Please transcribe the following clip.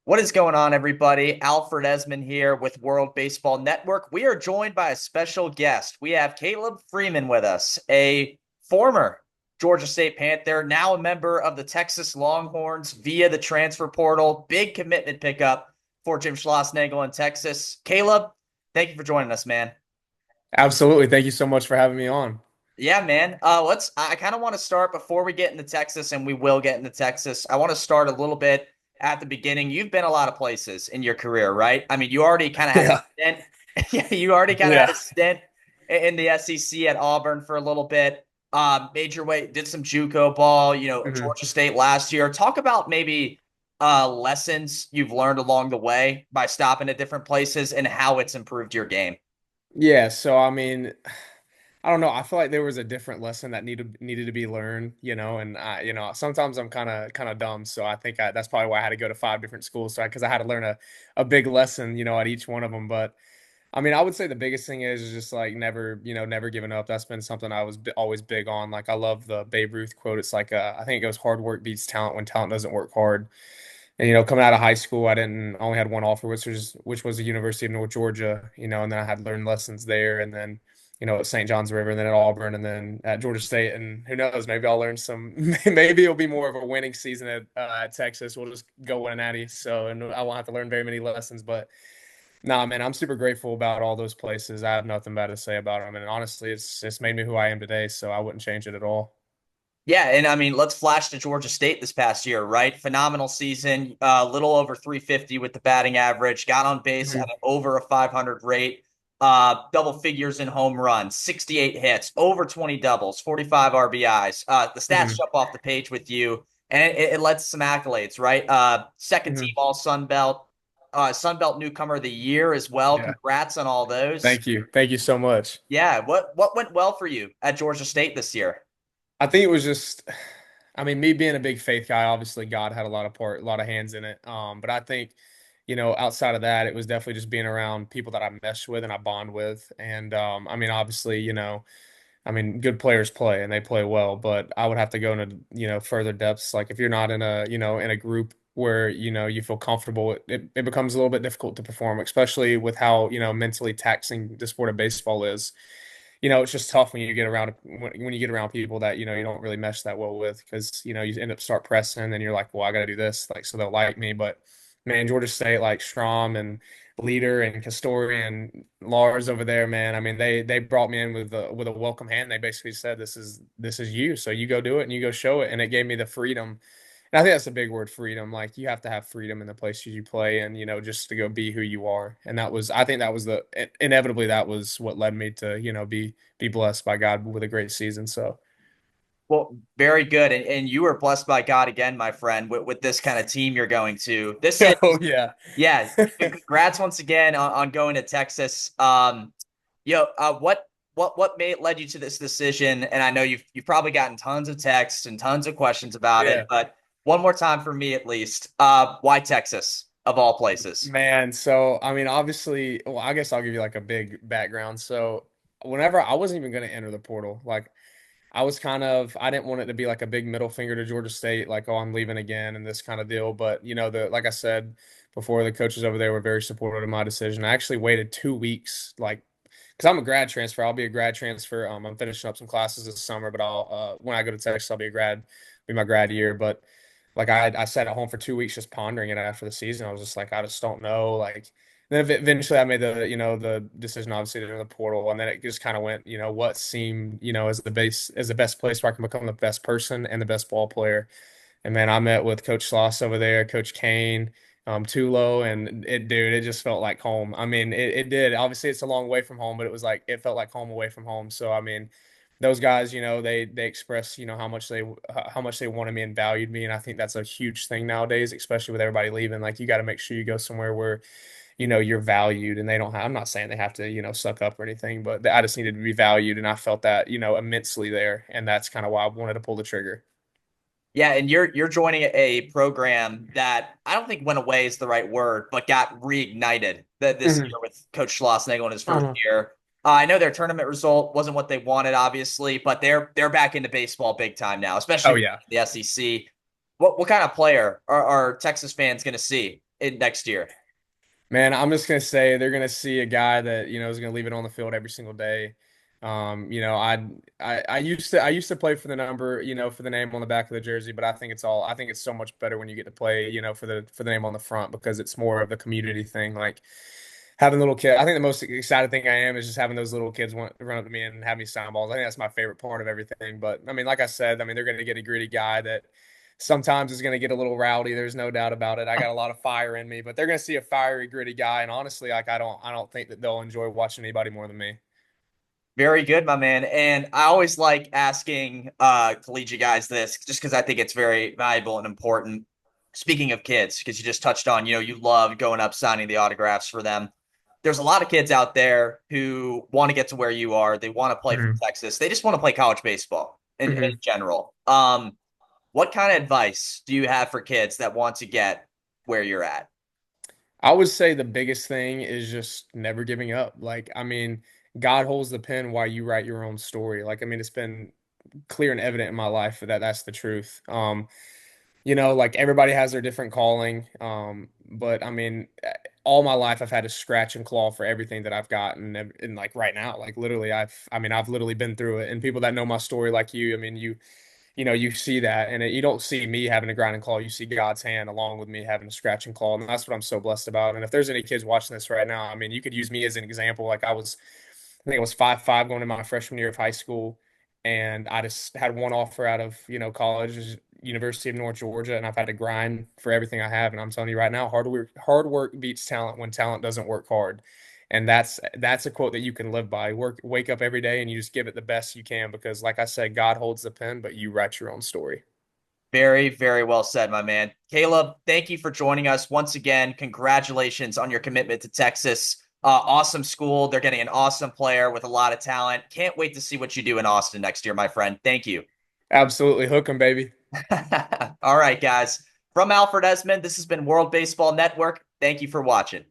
What is going on, everybody? Alfred Ezman here with World Baseball Network. We are joined by a special guest. We have Kaleb Freeman with us, a former Georgia State Panther, now a member of the Texas Longhorns via the transfer portal. Big commitment pickup for Jim Schlossnagle in Texas. Kaleb, thank you for joining us, man. Absolutely. Thank you so much for having me on. Yeah, man. I kind of want to start before we get into Texas, and we will get into Texas. I want to start a little bit at the beginning. You've been a lot of places in your career, right? I mean, you already kind of had a Yeah. stint. Yeah, you already kind of had Yeah. a stint in the SEC at Auburn for a little bit. Made your way, did some JUCO ball, Mhm. Georgia State last year. Talk about maybe lessons you've learned along the way by stopping at different places and how it's improved your game. Yeah. So I mean, I don't know. I feel like there was a different lesson that needed to be learned, and sometimes I'm kind of dumb. So I think that's probably why I had to go to five different schools. So because I had to learn a big lesson, at each one of them. But I mean, I would say the biggest thing is just like never giving up. That's been something I was always big on. Like I love the Babe Ruth quote. It's like I think it goes hard work beats talent when talent doesn't work hard. And coming out of high school, I didn't only had one offer, which was the University of North Georgia. And then I had learned lessons there, and then at St. John's River, and then at Auburn, and then at Georgia State. And who knows, maybe I'll learn some. Maybe it'll be more of a winning season at Texas. We'll just go win a natty, so and I won't have to learn very many lessons. But nah, man, I'm super grateful about all those places. I have nothing bad to say about them, and honestly, it's made me who I am today. So I wouldn't change it at all. Yeah, and I mean, let's flash to Georgia State this past year, right? Phenomenal season, a little over 350 with the batting average, got on base at Mhm. an over a 500 rate, double figures in home runs, 68 hits, over 20 doubles, 45 RBIs. The stats Mhm. jump off the page with you, and it led to some accolades, right? Second team Mhm. All Sun Belt, Sun Belt Newcomer of the Year as well. Yeah. Congrats on all those. Thank you so much. Yeah, what went well for you at Georgia State this year? I think it was just, I mean, me being a big faith guy, obviously God had a lot of hands in it. But I think, outside of that, it was definitely just being around people that I mesh with and I bond with. And I mean, obviously, I mean, good players play and they play well, but I would have to go into, further depths. Like if you're not in a group where, you feel comfortable, it becomes a little bit difficult to perform, especially with how, mentally taxing the sport of baseball is. It's just tough when you get around when you get around people that you don't really mesh that well with because you end up start pressing and then you're like, well, I got to do this like so they'll like me. But man, Georgia State like Strom and Leader and Castori and Lars over there, man. I mean, they brought me in with a welcome hand. They basically said, this is you, so you go do it and you go show it, and it gave me the freedom. And I think that's a big word, freedom. Like you have to have freedom in the places you play and, just to go be who you are. And I think that was inevitably that was what led me to, be blessed by God with a great season. So, Well, very good. And you were blessed by God again, my friend, with this kind of team you're going to. This is, oh yeah. yeah, congrats once again on going to Texas. What led you to this decision? And I know you've probably gotten tons of texts and tons of questions about it, Yeah. but one more time for me at least. Why Texas of all places? Man, so I mean, obviously, well, I guess I'll give you like a big background. So, whenever I wasn't even going to enter the portal, like I didn't want it to be like a big middle finger to Georgia State, like, oh, I'm leaving again and this kind of deal. But, like I said before, the coaches over there were very supportive of my decision. I actually waited 2 weeks, like, because I'm a grad transfer. I'll be a grad transfer. I'm finishing up some classes this summer, but when I go to Texas, I'll be my grad year. But like I sat at home for 2 weeks just pondering it after the season. I was just like, I just don't know. Like, then eventually I made the decision obviously to enter the portal, and then it just kind of went, what seemed, as the best place where I can become the best person and the best ball player. And man, I met with Coach Sloss over there, Coach Kane, Tulo, and it just felt like home. I mean, it did. Obviously, it's a long way from home, but it felt like home away from home. So I mean, those guys, they expressed, how much they wanted me and valued me, and I think that's a huge thing nowadays, especially with everybody leaving. Like, you got to make sure you go somewhere where you're valued, and they don't have. I'm not saying they have to, suck up or anything, but I just needed to be valued, and I felt that, immensely there, and that's kind of why I wanted to pull the trigger. Yeah, and you're joining a program that I don't think went away is the right word, but got reignited this Mhm. year with Coach Schlossnagle in his first Uh-huh. year. I know their tournament result wasn't what they wanted, obviously, but they're back into baseball big time now, especially Oh with yeah. the SEC. What kind of player are Texas fans going to see in next year? Man, I'm just gonna say they're gonna see a guy that is gonna leave it on the field every single day. I used to play for the number, for the name on the back of the jersey, but I think it's so much better when you get to play, for the name on the front because it's more of a community thing. Like having little kid, I think the most excited thing I am is just having those little kids want run up to me and have me sign balls. I think that's my favorite part of everything. But I mean, like I said, I mean they're gonna get a gritty guy that sometimes is going to get a little rowdy. There's no doubt about it. I got a lot of fire in me, but they're going to see a fiery, gritty guy. And honestly, like I don't think that they'll enjoy watching anybody more than me. Very good, my man. And I always like asking collegiate guys this just because I think it's very valuable and important. Speaking of kids, because you just touched on, you love going up signing the autographs for them. There's a lot of kids out there who want to get to where you are. They want to play for Hmm. Texas. They just want to play college baseball in Hmm. general. What kind of advice do you have for kids that want to get where you're at? I would say the biggest thing is just never giving up. Like, I mean, God holds the pen while you write your own story. Like, I mean, it's been clear and evident in my life that that's the truth. Like everybody has their different calling. But I mean, all my life I've had to scratch and claw for everything that I've gotten. And like right now, like literally, I've literally been through it. And people that know my story, like you, I mean, you see that, and you don't see me having to grind and claw. You see God's hand along with me having to scratch and claw, and that's what I'm so blessed about. And if there's any kids watching this right now, I mean, you could use me as an example. Like I think I was 5'5" going in my freshman year of high school, and I just had one offer out of college, University of North Georgia, and I've had to grind for everything I have. And I'm telling you right now, hard work beats talent when talent doesn't work hard. And that's a quote that you can live by. Wake up every day and you just give it the best you can because, like I said, God holds the pen, but you write your own story. Very, very well said, my man. Kaleb, thank you for joining us once again. Congratulations on your commitment to Texas. Awesome school. They're getting an awesome player with a lot of talent. Can't wait to see what you do in Austin next year, my friend. Thank you. Absolutely, hook 'em, baby. All right, guys. From Alfred Ezman, this has been World Baseball Network. Thank you for watching.